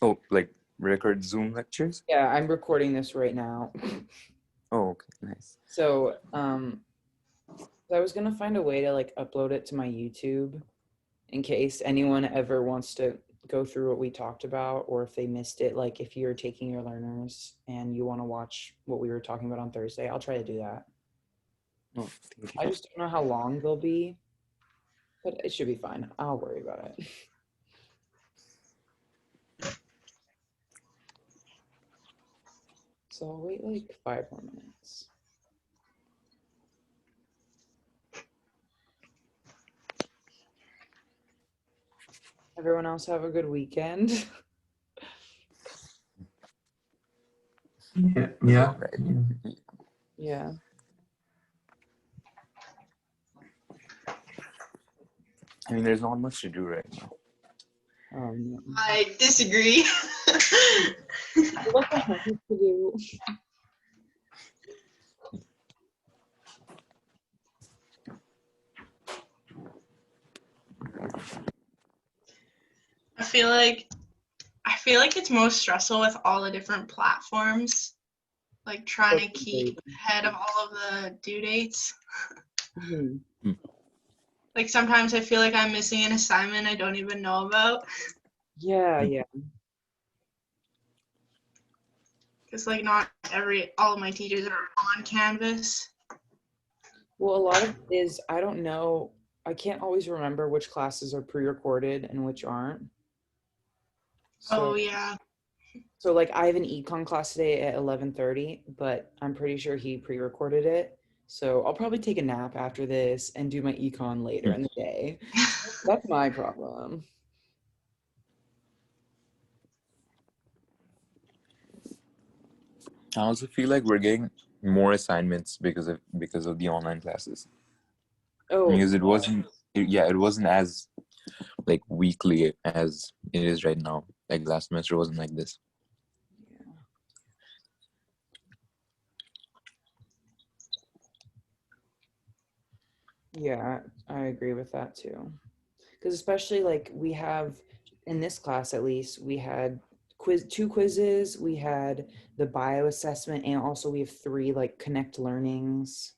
Oh, like record Zoom lectures? Yeah, I'm recording this right now. Oh, okay, nice. So, I was gonna find a way to like upload it to my YouTube in case anyone ever wants to go through what we talked about, or if they missed it, like if you're taking your learners and you want to watch what we were talking about on Thursday, I'll try to do that. Oh, thank I you. just don't know how long they'll be, but it should be fine. I'll worry about it. So I'll wait like 5 more minutes. Everyone else have a good weekend. Yeah. Yeah. I mean, there's not much to do right now. I disagree. What the heck is to do? I feel like it's most stressful with all the different platforms, like trying to keep ahead of all of the due dates. Mm-hmm. Like sometimes I feel like I'm missing an assignment I don't even know about. Yeah. Because like not all of my teachers are on Canvas. Well, a lot of it is, I don't know, I can't always remember which classes are pre-recorded and which aren't. Oh yeah. So like I have an econ class today at 11:30, but I'm pretty sure he pre-recorded it. So I'll probably take a nap after this and do my econ later in the day. That's my problem. I also feel like we're getting more assignments because of the online classes. Oh, Because it wasn't as like weekly as it is right now. Like last semester wasn't like this. yeah, I agree with that too. Because especially like we have, in this class at least, we had two quizzes, we had the bio assessment, and also we have 3 like connect learnings.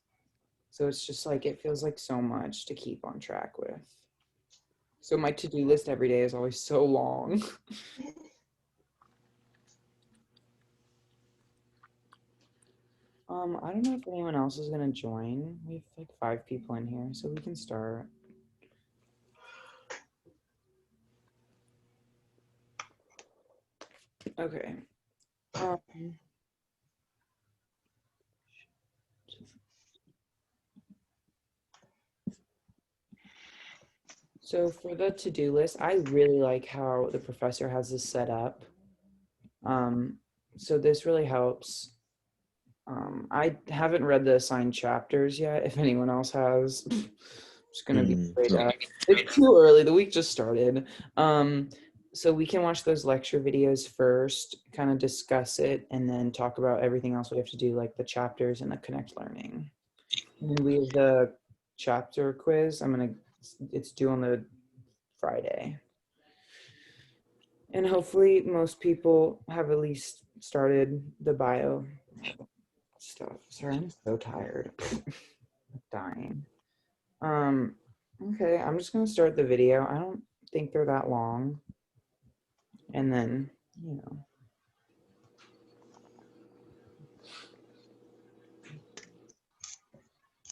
So it's just like, it feels like so much to keep on track with. So my to-do list every day is always so long. I don't know if anyone else is gonna join. We have like 5 people in here, so we can start. Okay. So for the to-do list, I really like how the professor has this set up. So this really helps. I haven't read the assigned chapters yet. If anyone else has, I'm just gonna be straight up. It's too early. The week just started. So we can watch those lecture videos first, kind of discuss it, and then talk about everything else we have to do, like the chapters and the Connect Learning. And then we have the chapter quiz. It's due on the Friday. And hopefully most people have at least started the bio stuff. Sorry, I'm so tired. I'm dying. Okay, I'm just gonna start the video. I don't think they're that long. And then,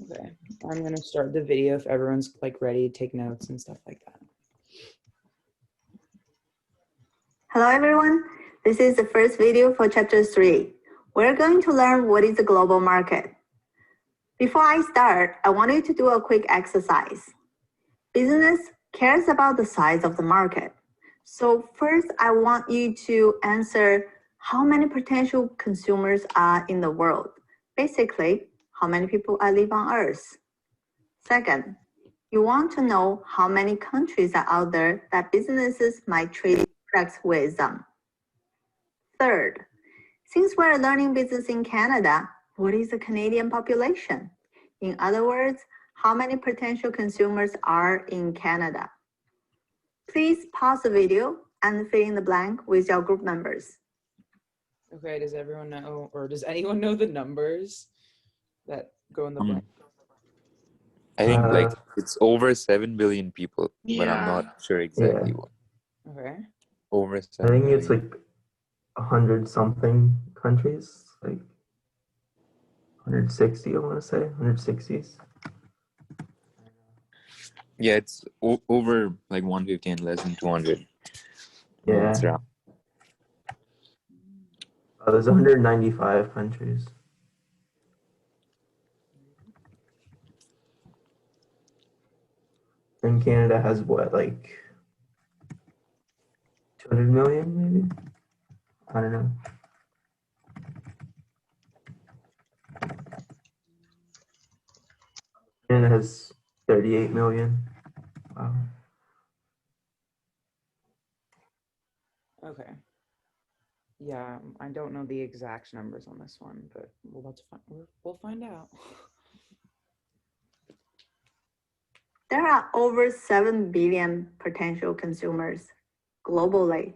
Okay, I'm gonna start the video if everyone's like ready to take notes and stuff like that. Hello everyone, this is the first video for chapter 3. We're going to learn what is the global market. Before I start, I want you to do a quick exercise. Business cares about the size of the market. So first, I want you to answer how many potential consumers are in the world. Basically, how many people live on Earth. Second, you want to know how many countries are out there that businesses might trade products with them. Third, since we're learning business in Canada, what is the Canadian population? In other words, how many potential consumers are in Canada? Please pause the video and fill in the blank with your group members. Okay, does everyone know, or does anyone know the numbers that go in the blank? I think like it's over 7 billion people, but I'm Yeah. not sure exactly Yeah. what. Okay. Over I 7 think billion. it's like 100 something countries, like 160, I want to say, 160s. Yeah, it's over like 150 and less than 200. Yeah. It's around. There's 195 countries. And Canada has what, like 200 million maybe? I don't know. Canada has 38 million. Wow. Okay. Yeah, I don't know the exact numbers on this one, but we'll find out. There are over 7 billion potential consumers globally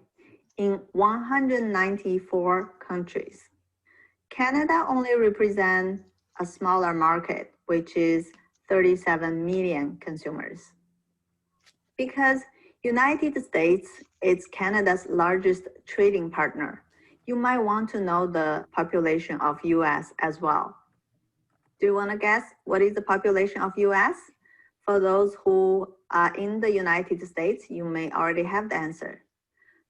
in 194 countries. Canada only represents a smaller market, which is 37 million consumers. Because United States is Canada's largest trading partner, you might want to know the population of US as well. Do you want to guess what is the population of US? For those who are in the United States, you may already have the answer.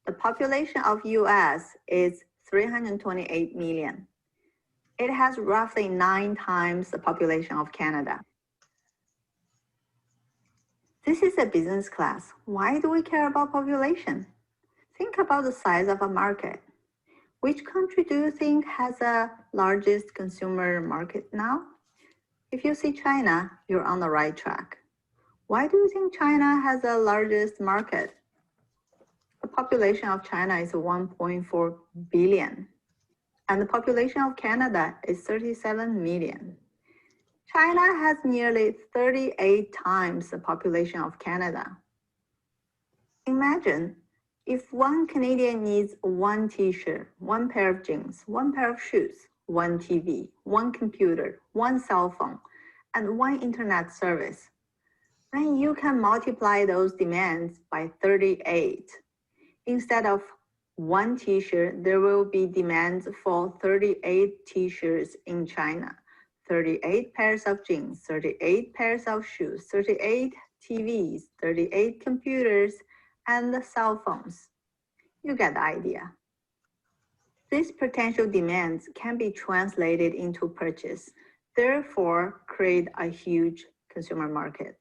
The population of US is 328 million. It has roughly 9 times the population of Canada. This is a business class. Why do we care about population? Think about the size of a market. Which country do you think has the largest consumer market now? If you see China, you're on the right track. Why do you think China has the largest market? The population of China is 1.4 billion, and the population of Canada is 37 million. China has nearly 38 times the population of Canada. Imagine if one Canadian needs one t-shirt, one pair of jeans, one pair of shoes, one TV, one computer, one cell phone, and one internet service. Then you can multiply those demands by 38. Instead of one t-shirt, there will be demands for 38 t-shirts in China, 38 pairs of jeans, 38 pairs of shoes, 38 TVs, 38 computers, and cell phones. You get the idea. These potential demands can be translated into purchase, therefore create a huge consumer market.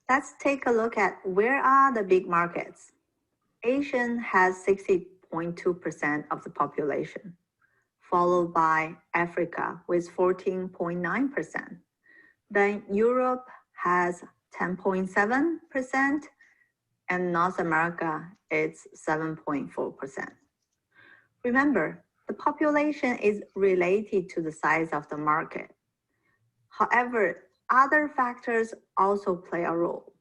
Let's take a look at where are the big markets. Asia has 60.2% of the population, followed by Africa with 14.9%. Then Europe has 10.7%, and North America is 7.4%. Remember, the population is related to the size of the market. However, other factors also play a role.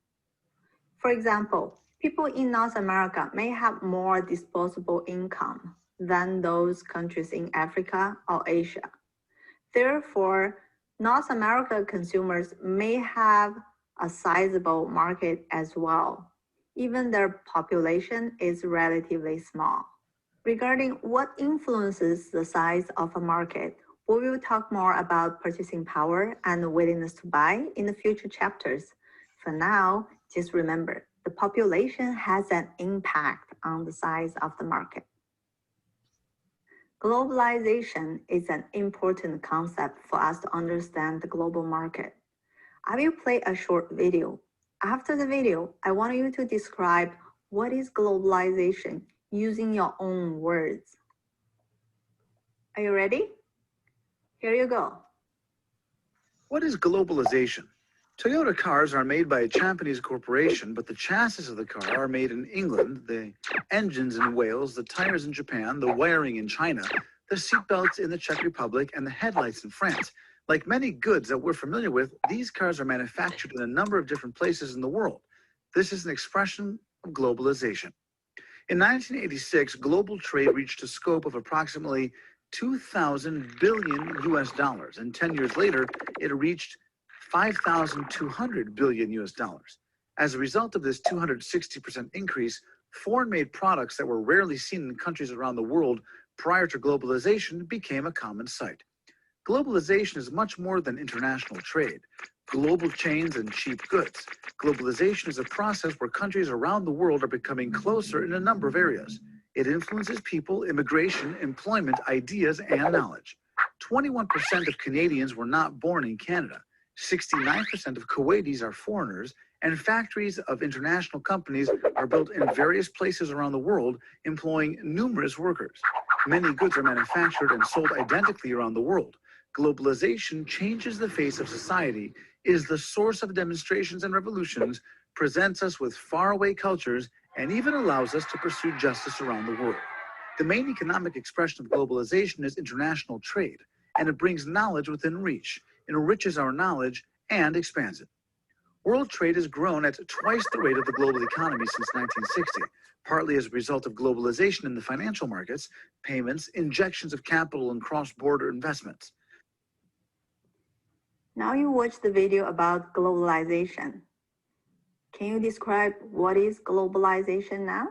For example, people in North America may have more disposable income than those countries in Africa or Asia. Therefore, North America consumers may have a sizable market as well, even their population is relatively small. Regarding what influences the size of a market, we will talk more about purchasing power and willingness to buy in the future chapters. For now, just remember, the population has an impact on the size of the market. Globalization is an important concept for us to understand the global market. I will play a short video. After the video, I want you to describe what is globalization using your own words. Are you ready? Here you go. What is globalization? Toyota cars are made by a Japanese corporation, but the chassis of the car are made in England, the engines in Wales, the tires in Japan, the wiring in China, the seatbelts in the Czech Republic, and the headlights in France. Like many goods that we're familiar with, these cars are manufactured in a number of different places in the world. This is an expression of globalization. In 1986, global trade reached a scope of approximately 2,000 billion US dollars, and 10 years later, it reached 5,200 billion US dollars. As a result of this 260% increase, foreign-made products that were rarely seen in countries around the world prior to globalization became a common sight. Globalization is much more than international trade, global chains, and cheap goods. Globalization is a process where countries around the world are becoming closer in a number of areas. It influences people, immigration, employment, ideas, and knowledge. 21% of Canadians were not born in Canada. 69% of Kuwaitis are foreigners, and factories of international companies are built in various places around the world, employing numerous workers. Many goods are manufactured and sold identically around the world. Globalization changes the face of society, is the source of demonstrations and revolutions, presents us with faraway cultures, and even allows us to pursue justice around the world. The main economic expression of globalization is international trade, and it brings knowledge within reach, enriches our knowledge, and expands it. World trade has grown at twice the rate of the global economy since 1960, partly as a result of globalization in the financial markets, payments, injections of capital, and cross-border investments. Now you watch the video about globalization. Can you describe what is globalization now?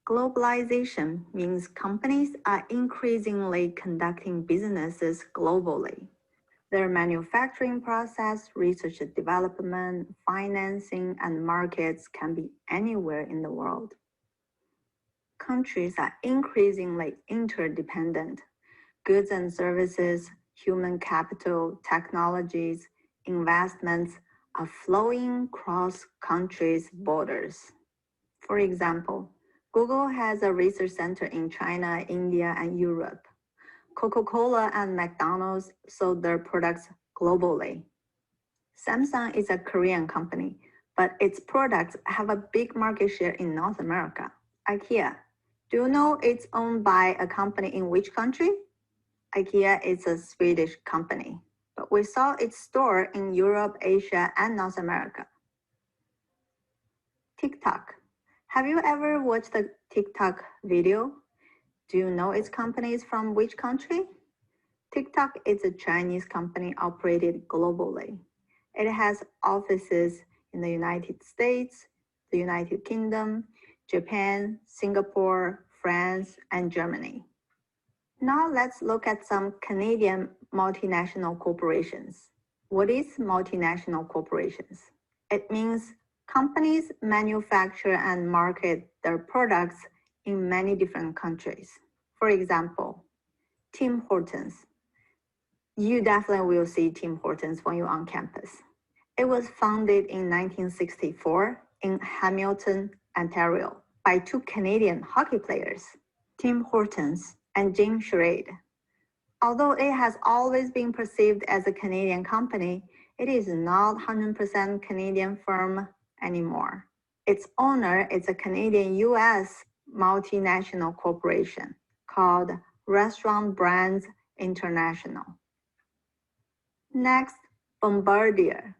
Globalization means companies are increasingly conducting businesses globally. Their manufacturing process, research and development, financing, and markets can be anywhere in the world. Countries are increasingly interdependent. Goods and services, human capital, technologies, investments are flowing across countries' borders. For example, Google has a research center in China, India, and Europe. Coca-Cola and McDonald's sold their products globally. Samsung is a Korean company, but its products have a big market share in North America. IKEA. Do you know it's owned by a company in which country? IKEA is a Swedish company, but we saw its store in Europe, Asia, and North America. TikTok. Have you ever watched the TikTok video? Do you know its company is from which country? TikTok is a Chinese company operated globally. It has offices in the United States, the United Kingdom, Japan, Singapore, France, and Germany. Now let's look at some Canadian multinational corporations. What is multinational corporations? It means companies manufacture and market their products in many different countries. For example, Tim Hortons. You definitely will see Tim Hortons when you're on campus. It was founded in 1964 in Hamilton, Ontario, by two Canadian hockey players, Tim Hortons and Jim Charade. Although it has always been perceived as a Canadian company, it is not 100% Canadian firm anymore. Its owner is a Canadian-US multinational corporation called Restaurant Brands International. Next, Bombardier.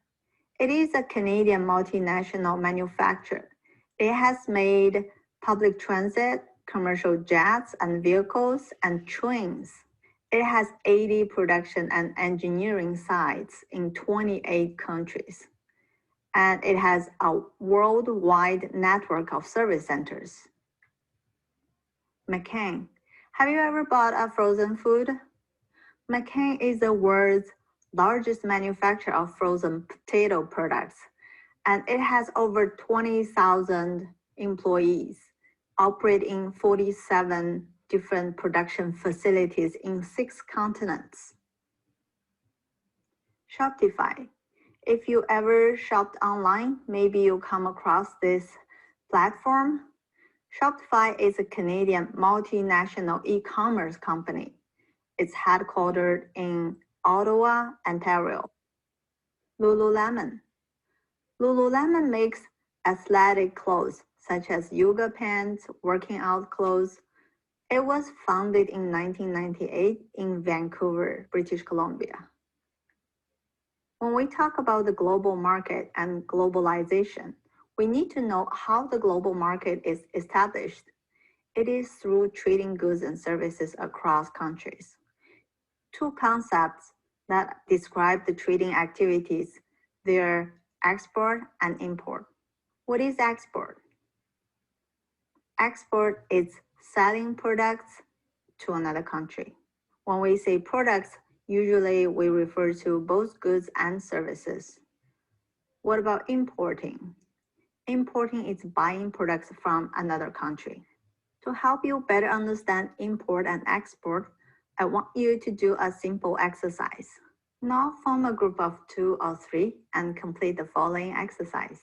It is a Canadian multinational manufacturer. It has made public transit, commercial jets and vehicles, and trains. It has 80 production and engineering sites in 28 countries. And it has a worldwide network of service centers. McCain. Have you ever bought a frozen food? McCain is the world's largest manufacturer of frozen potato products, and it has over 20,000 employees, operate in 47 different production facilities in 6 continents. Shopify. If you ever shopped online, maybe you come across this platform. Shopify is a Canadian multinational e-commerce company. It's headquartered in Ottawa, Ontario. Lululemon. Lululemon makes athletic clothes such as yoga pants, working out clothes. It was founded in 1998 in Vancouver, British Columbia. When we talk about the global market and globalization, we need to know how the global market is established. It is through trading goods and services across countries. Two concepts that describe the trading activities, their export and import. What is export? Export is selling products to another country. When we say products, usually we refer to both goods and services. What about importing? Importing is buying products from another country. To help you better understand import and export, I want you to do a simple exercise. Now form a group of 2 or 3 and complete the following exercise.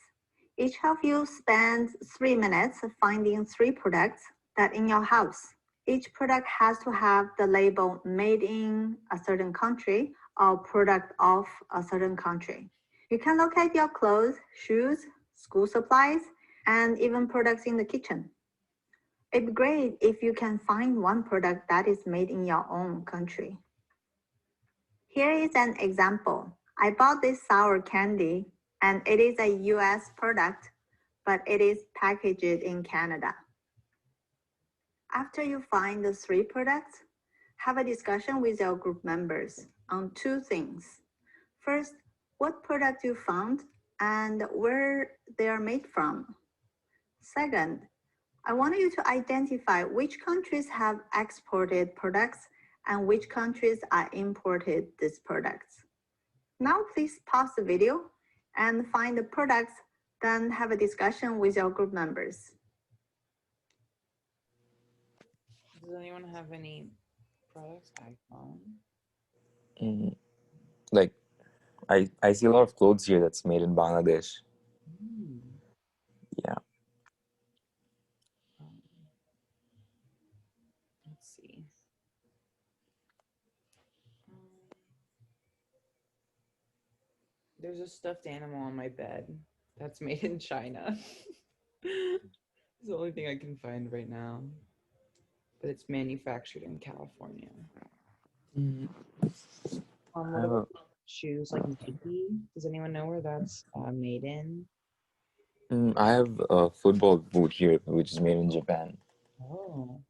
Each of you spends 3 minutes finding 3 products that in your house. Each product has to have the label made in a certain country or product of a certain country. You can locate your clothes, shoes, school supplies, and even products in the kitchen. It'd be great if you can find one product that is made in your own country. Here is an example. I bought this sour candy and it is a US product, but it is packaged in Canada. After you find the 3 products, have a discussion with your group members on 2 things. First, what product you found and where they are made from. Second, I want you to identify which countries have exported products and which countries are imported these products. Now please pause the video and find the products, then have a discussion with your group members. Does anyone have any products? iPhone? Like, I see a lot of clothes here that's made in Bangladesh. Yeah. Let's see. There's a stuffed animal on my bed that's made in China. It's the only thing I can find right now. But it's manufactured in California. What about shoes like Nike? Does anyone know where that's made in? I have a football boot here, which is made in Japan. Oh.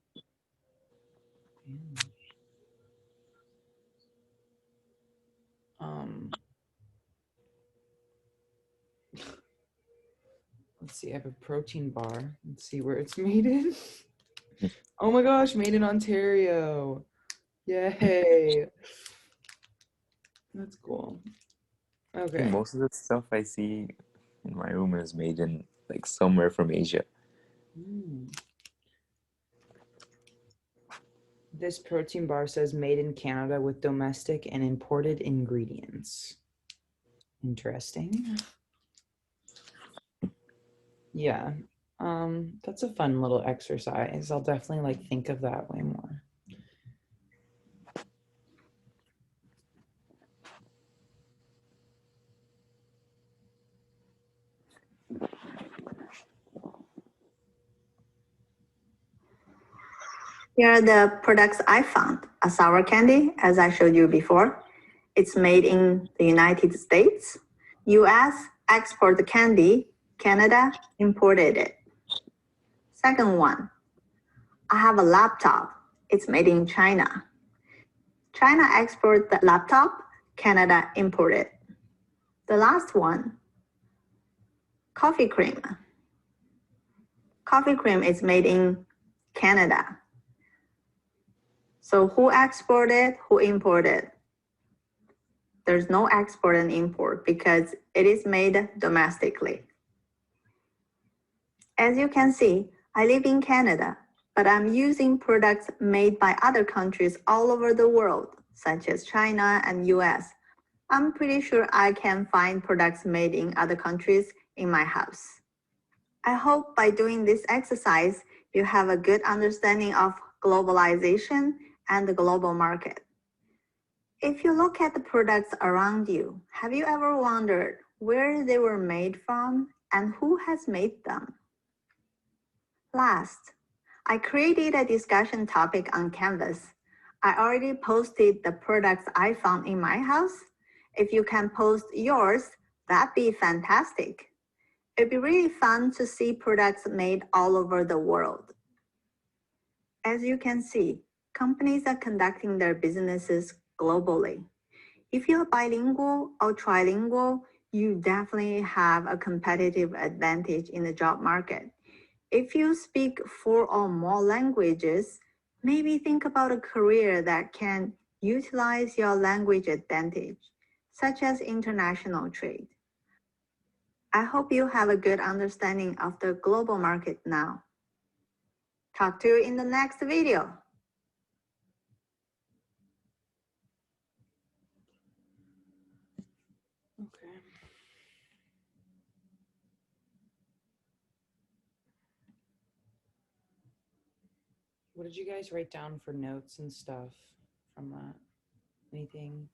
Let's see, I have a protein bar. Let's see where it's made in. Oh my gosh, made in Ontario. Yay. That's cool. Okay. Most of the stuff I see in my room is made in like somewhere from Asia. This protein bar says made in Canada with domestic and imported ingredients. Interesting. Yeah. That's a fun little exercise. I'll definitely think of that way more. Here are the products I found. A sour candy, as I showed you before. It's made in the United States. US export the candy. Canada imported it. Second one, I have a laptop. It's made in China. China export the laptop. Canada import it. The last one, coffee cream. Coffee cream is made in Canada. So who exported, who imported? There's no export and import because it is made domestically. As you can see, I live in Canada, but I'm using products made by other countries all over the world, such as China and US. I'm pretty sure I can find products made in other countries in my house. I hope by doing this exercise, you have a good understanding of globalization and the global market. If you look at the products around you, have you ever wondered where they were made from and who has made them? Last, I created a discussion topic on Canvas. I already posted the products I found in my house. If you can post yours, that'd be fantastic. It'd be really fun to see products made all over the world. As you can see, companies are conducting their businesses globally. If you're bilingual or trilingual, you definitely have a competitive advantage in the job market. If you speak 4 or more languages, maybe think about a career that can utilize your language advantage, such as international trade. I hope you have a good understanding of the global market now. Talk to you in the next video. Okay. What did you guys write down for notes and stuff from that? Anything?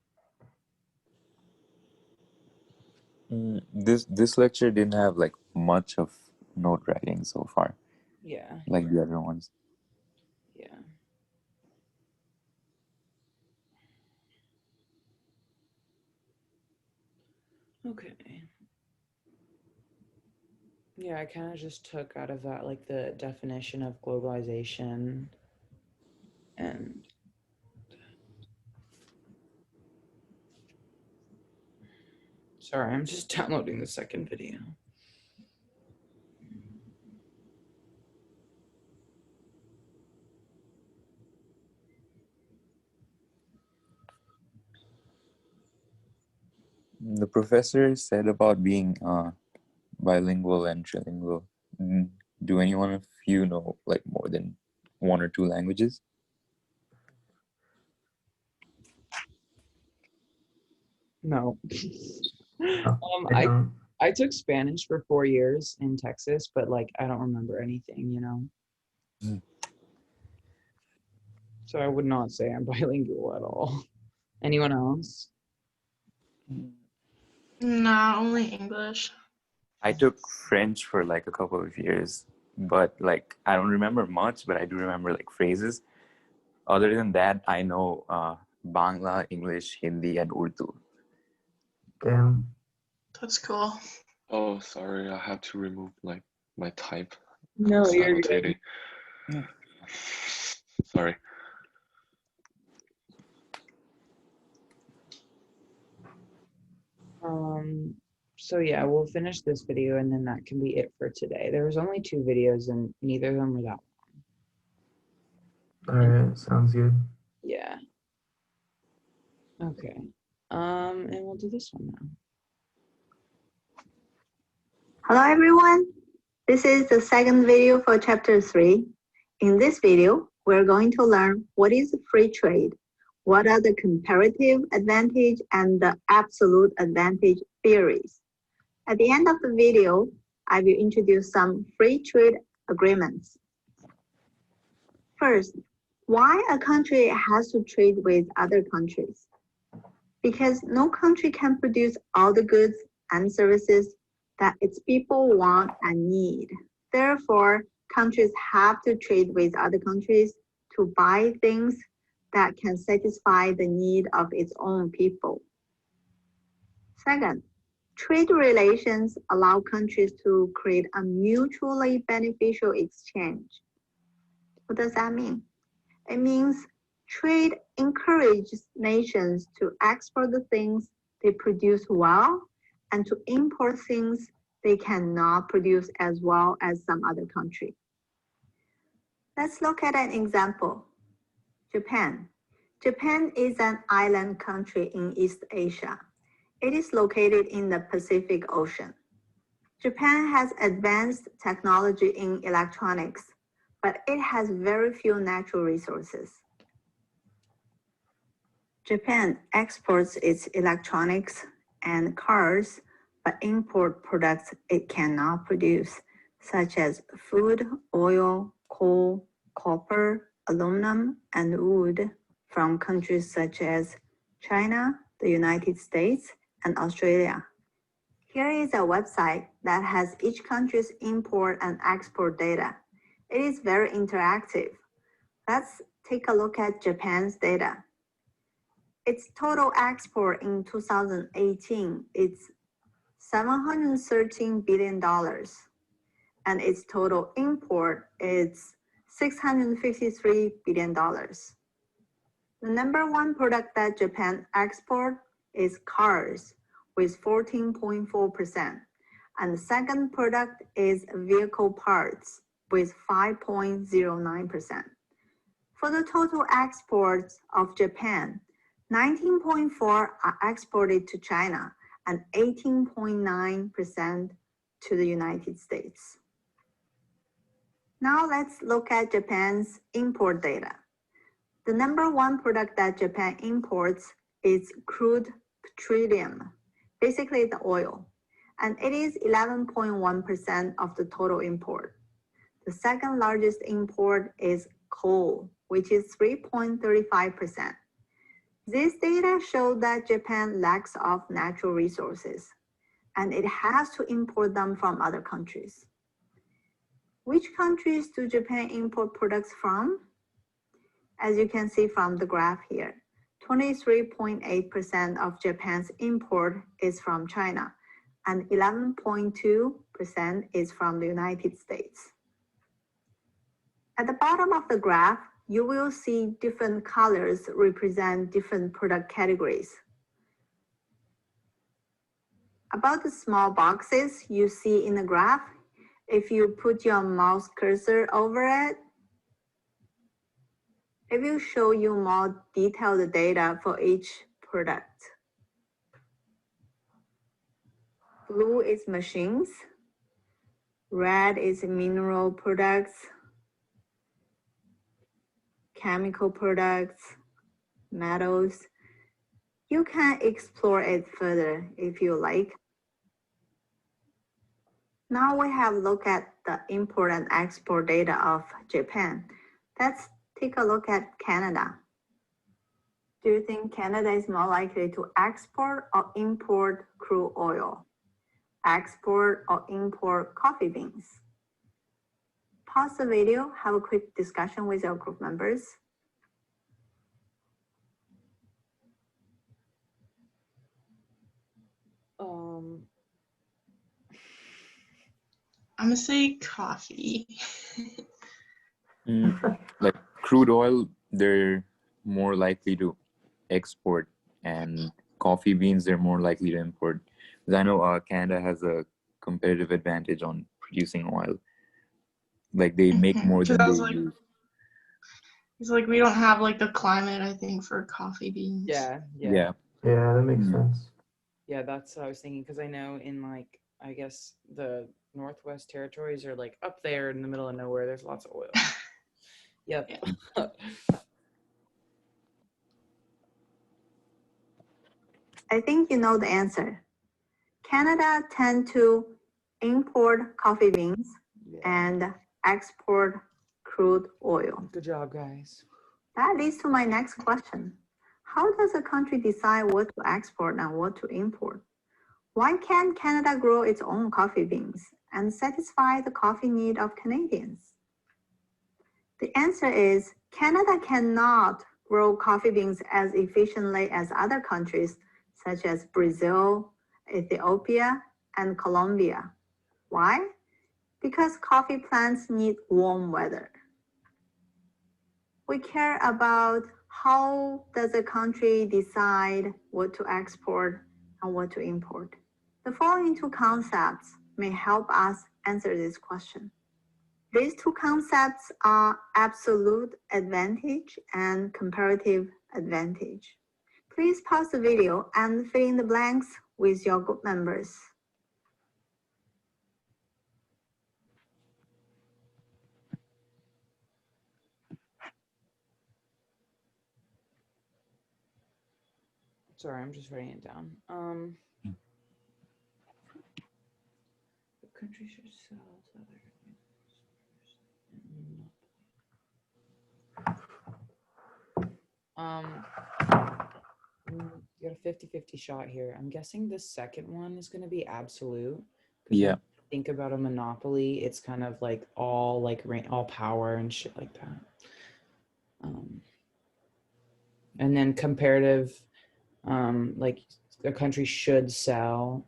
This lecture didn't have like much of note writing so far, Yeah. like the other ones. Yeah. Okay. Yeah, I kind of just took out of that like the definition of globalization and sorry, I'm just downloading the second video. The professor said about being bilingual and trilingual. Do anyone of you know like more than 1 or 2 languages? No. I don't. I took Spanish for 4 years in Texas, but like I don't remember anything, you know. So I would not say I'm bilingual at all. Anyone else? Nah, only English. I took French for like a couple of years, but like I don't remember much, but I do remember like phrases. Other than that, I know Bangla, English, Hindi, and Urdu. Damn. That's cool. Oh, sorry, I had to remove my type. No, you're good. Annotating. Sorry. So yeah, we'll finish this video and then that can be it for today. There was only 2 videos and neither of them were that long. Alright, sounds good. Yeah. Okay. And we'll do this one now. Hello everyone. This is the second video for chapter 3. In this video, we're going to learn what is free trade, what are the comparative advantage and the absolute advantage theories. At the end of the video, I will introduce some free trade agreements. First, why a country has to trade with other countries? Because no country can produce all the goods and services that its people want and need. Therefore, countries have to trade with other countries to buy things that can satisfy the need of its own people. Second, trade relations allow countries to create a mutually beneficial exchange. What does that mean? It means trade encourages nations to export the things they produce well and to import things they cannot produce as well as some other country. Let's look at an example. Japan. Japan is an island country in East Asia. It is located in the Pacific Ocean. Japan has advanced technology in electronics, but it has very few natural resources. Japan exports its electronics and cars, but import products it cannot produce, such as food, oil, coal, copper, aluminum, and wood from countries such as China, the United States, and Australia. Here is a website that has each country's import and export data. It is very interactive. Let's take a look at Japan's data. Its total export in 2018 is $713 billion, and its total import is $653 billion. The number one product that Japan exports is cars with 14.4%, and the second product is vehicle parts with 5.09%. For the total exports of Japan, 19.4% are exported to China and 18.9% to the United States. Now let's look at Japan's import data. The number one product that Japan imports is crude petroleum, basically the oil, and it is 11.1% of the total import. The second largest import is coal, which is 3.35%. This data show that Japan lacks of natural resources, and it has to import them from other countries. Which countries do Japan import products from? As you can see from the graph here, 23.8% of Japan's import is from China, and 11.2% is from the United States. At the bottom of the graph, you will see different colors represent different product categories. About the small boxes you see in the graph, if you put your mouse cursor over it, it will show you more detailed data for each product. Blue is machines, red is mineral products, chemical products, metals. You can explore it further if you like. Now we have looked at the import and export data of Japan. Let's take a look at Canada. Do you think Canada is more likely to export or import crude oil? Export or import coffee beans? Pause the video, have a quick discussion with your group members. I'm gonna say coffee. Like crude oil, they're more likely to export, and coffee beans, they're more likely to import. Because I know Canada has a competitive advantage on producing oil. Like they make more than they use. It's like we don't have like the climate, I think, for coffee beans. Yeah. Yeah, that makes sense. Yeah, that's what I was thinking, because I know in like, I guess the Northwest Territories are like up there in the middle of nowhere. There's lots of oil. Yep. Yeah. I think you know the answer. Canada tend to import coffee beans and export crude oil. Good job, guys. That leads to my next question. How does a country decide what to export and what to import? Why can't Canada grow its own coffee beans and satisfy the coffee need of Canadians? The answer is Canada cannot grow coffee beans as efficiently as other countries such as Brazil, Ethiopia, and Colombia. Why? Because coffee plants need warm weather. We care about how does a country decide what to export and what to import. The following two concepts may help us answer this question. These two concepts are absolute advantage and comparative advantage. Please pause the video and fill in the blanks with your group members. Sorry, I'm just writing it down. The country should sell to other you got a 50-50 shot here. I'm guessing the second one is going to be absolute. Yeah. Think about a monopoly. It's kind of like all power and shit like that. And then comparative, like a country should sell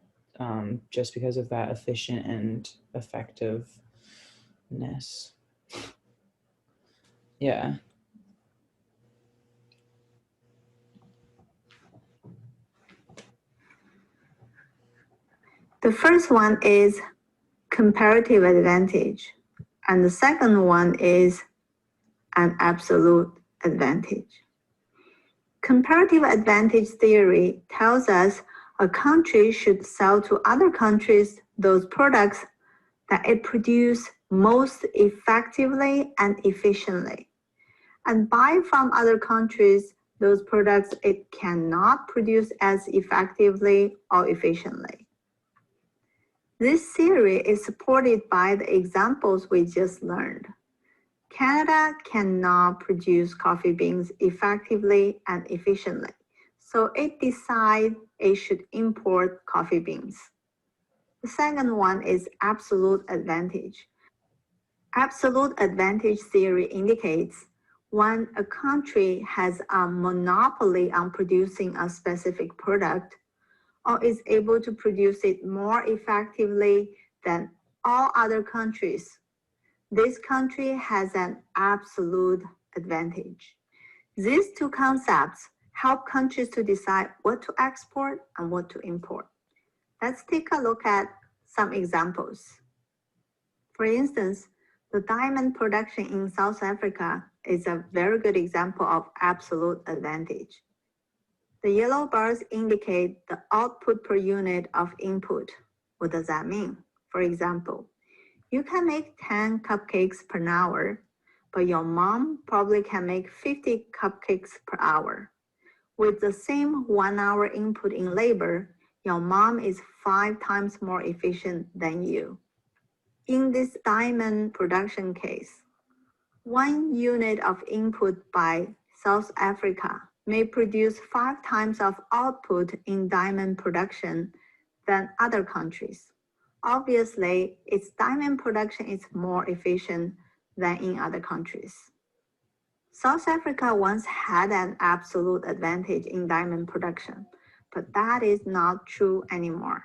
just because of that efficient and effectiveness. Yeah. The first one is comparative advantage, and the second one is an absolute advantage. Comparative advantage theory tells us a country should sell to other countries those products that it produces most effectively and efficiently, and buy from other countries those products it cannot produce as effectively or efficiently. This theory is supported by the examples we just learned. Canada cannot produce coffee beans effectively and efficiently, so it decided it should import coffee beans. The second one is absolute advantage. Absolute advantage theory indicates when a country has a monopoly on producing a specific product or is able to produce it more effectively than all other countries, this country has an absolute advantage. These two concepts help countries to decide what to export and what to import. Let's take a look at some examples. For instance, the diamond production in South Africa is a very good example of absolute advantage. The yellow bars indicate the output per unit of input. What does that mean? For example, you can make 10 cupcakes per hour, but your mom probably can make 50 cupcakes per hour. With the same 1 hour input in labor, your mom is 5 times more efficient than you. In this diamond production case, 1 unit of input by South Africa may produce 5 times of output in diamond production than other countries. Obviously, its diamond production is more efficient than in other countries. South Africa once had an absolute advantage in diamond production, but that is not true anymore.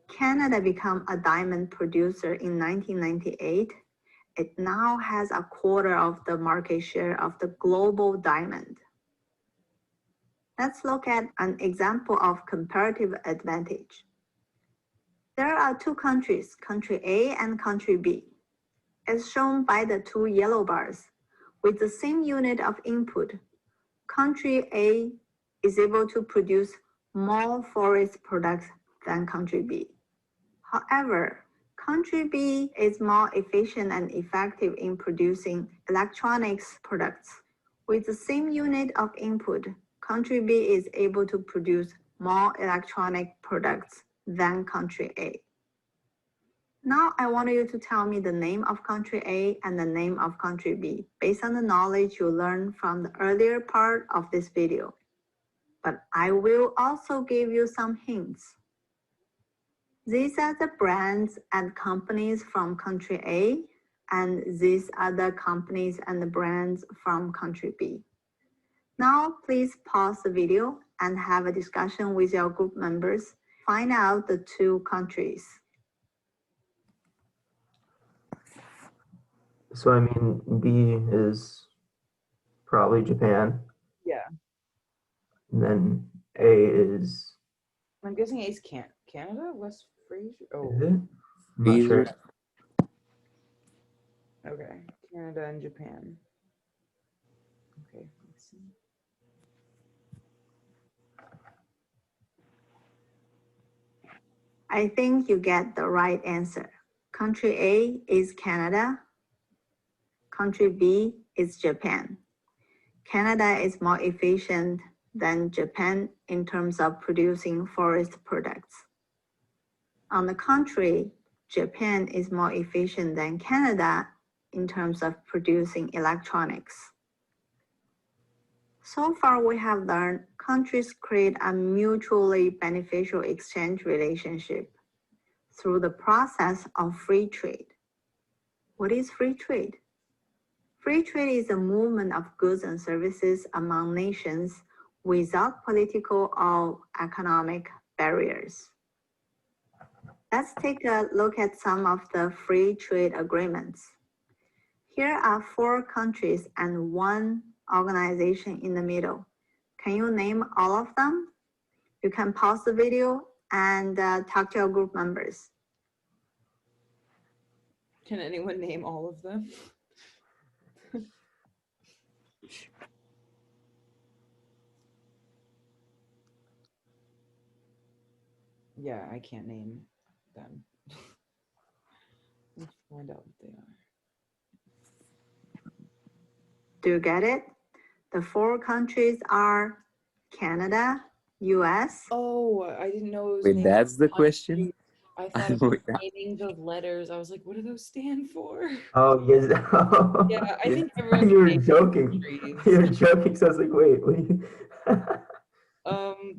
Canada became a diamond producer in 1998. It now has a quarter of the market share of the global diamond. Let's look at an example of comparative advantage. There are 2 countries, country A and country B, as shown by the 2 yellow bars. With the same unit of input, country A is able to produce more forest products than country B. However, country B is more efficient and effective in producing electronics products. With the same unit of input, country B is able to produce more electronic products than country A. Now I want you to tell me the name of country A and the name of country B based on the knowledge you learned from the earlier part of this video. But I will also give you some hints. These are the brands and companies from country A, and these are the companies and the brands from country B. Now, please pause the video and have a discussion with your group members. Find out the 2 countries. So I mean, B is probably Japan, Yeah. and then A is. I'm guessing A's Canada, West Fraser. Oh, Is it? I'm not sure. okay. Canada and Japan. Okay, let's see. I think you get the right answer. Country A is Canada. Country B is Japan. Canada is more efficient than Japan in terms of producing forest products. On the contrary, Japan is more efficient than Canada in terms of producing electronics. So far, we have learned countries create a mutually beneficial exchange relationship through the process of free trade. What is free trade? Free trade is a movement of goods and services among nations without political or economic barriers. Let's take a look at some of the free trade agreements. Here are 4 countries and 1 organization in the middle. Can you name all of them? You can pause the video and talk to your group members. Can anyone name all of them? Yeah, I can't name them. Let's find out what they are. Do you get it? The 4 countries are Canada, US. Oh, I didn't know it was Wait, named that's the question? country. I thought it was naming the letters. I was like, what do those stand for? Oh, yes. Yeah, I Yeah. think everyone's You were naming joking. countries. You were joking, so I was like, wait, what do you...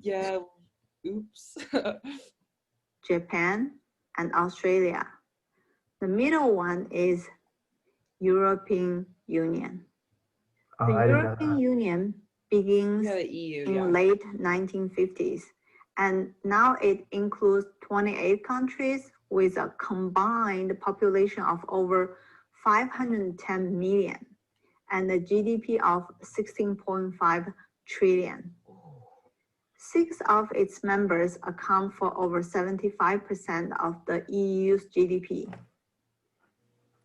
Yeah, oops. Japan, and Australia. The middle one is European Union. Oh, The I didn't know European that. Union begins Yeah, the EU, in yeah. late 1950s, and now it includes 28 countries with a combined population of over 510 million and a GDP of 16.5 trillion. 6 of its members account for over 75% of the EU's GDP.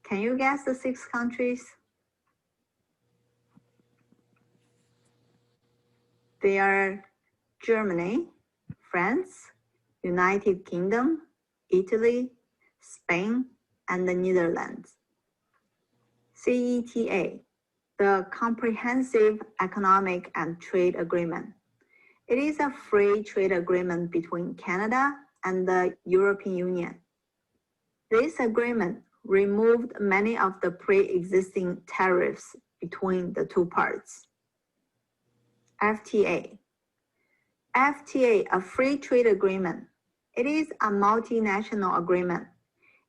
Can you guess the 6 countries? They are Germany, France, United Kingdom, Italy, Spain, and the Netherlands. CETA, the Comprehensive Economic and Trade Agreement. It is a free trade agreement between Canada and the European Union. This agreement removed many of the pre-existing tariffs between the 2 parts. FTA. FTA, a free trade agreement. It is a multinational agreement.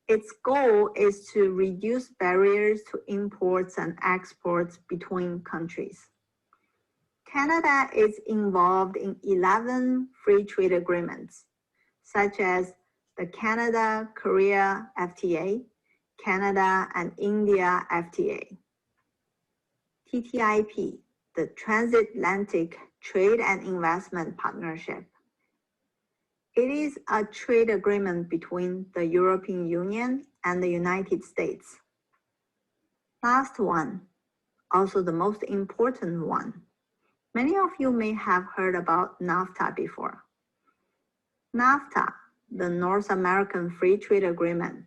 Its goal is to reduce barriers to imports and exports between countries. Canada is involved in 11 free trade agreements, such as the Canada-Korea FTA, Canada and India FTA. TTIP, the Transatlantic Trade and Investment Partnership. It is a trade agreement between the European Union and the United States. Last one, also the most important one. Many of you may have heard about NAFTA before. NAFTA, the North American Free Trade Agreement,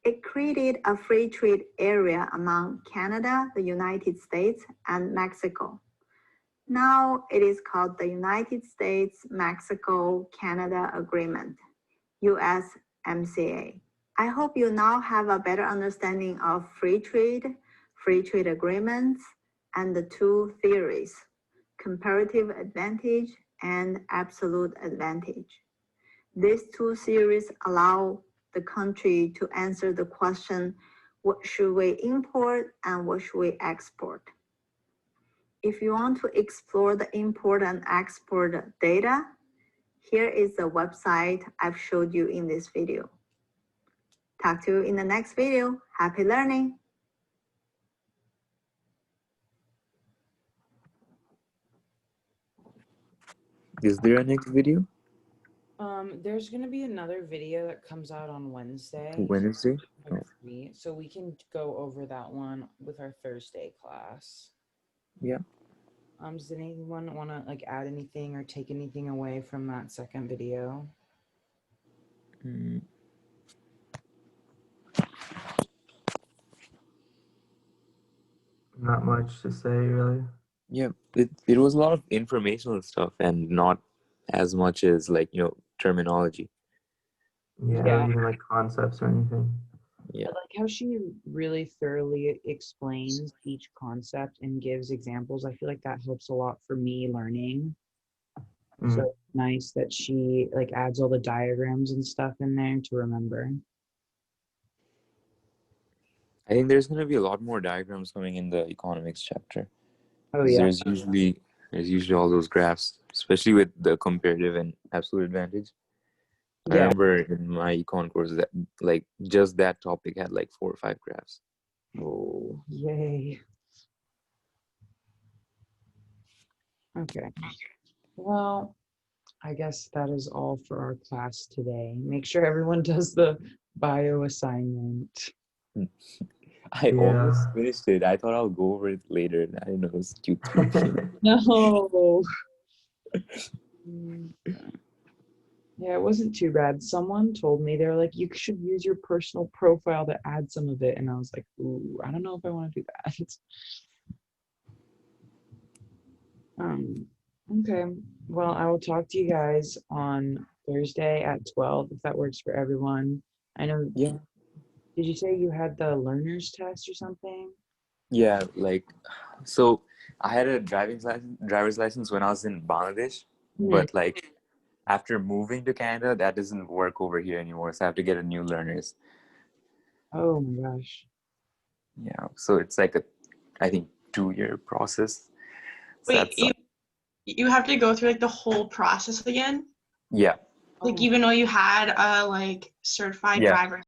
it created a free trade area among Canada, the United States, and Mexico. Now it is called the United States-Mexico-Canada Agreement, USMCA. I hope you now have a better understanding of free trade agreements, and the 2 theories, comparative advantage and absolute advantage. These 2 theories allow the country to answer the question, what should we import and what should we export? If you want to explore the import and export data, here is the website I've showed you in this video. Talk to you in the next video. Happy learning! Is there a next video? There's gonna be another video that comes out on Wednesday. Wednesday? I'm free, so we can go over that one with our Thursday class. Yeah. Does anyone want to like add anything or take anything away from that second video? Not much to say, really. Yeah, it was a lot of informational stuff and not as much as like, terminology. Yeah, or even like concepts or anything. Yeah. I like how she really thoroughly explains each concept and gives examples. I feel like that helps a lot for me learning. So it's nice that she like adds all the diagrams and stuff in there to remember. I think there's going to be a lot more diagrams coming in the economics chapter. Oh yeah. There's usually all those graphs, especially with the comparative and absolute advantage. I Yeah. remember in my econ course that like just that topic had like 4 or 5 graphs. Oh, yay. Okay. Well, I guess that is all for our class today. Make sure everyone does the bio assignment. I Yeah. almost finished it. I thought I'll go over it later. And I didn't know it was Q3. No. Yeah, it wasn't too bad. Someone told me they were like, you should use your personal profile to add some of it. And I was like, ooh, I don't know if I want to do that. Okay. Well, I will talk to you guys on Thursday at 12 if that works for everyone. I know, Yeah. did you say you had the learner's test or something? Yeah, like so I had a driver's license when I was in Bangladesh, but like after moving to Canada, that doesn't work over here anymore. So I have to get a new learner's. Oh my gosh. Yeah. So it's like I think 2-year process. So Wait, that's you have to go through like the whole process again? yeah. Like Oh. even though you had a like certified Yeah. driver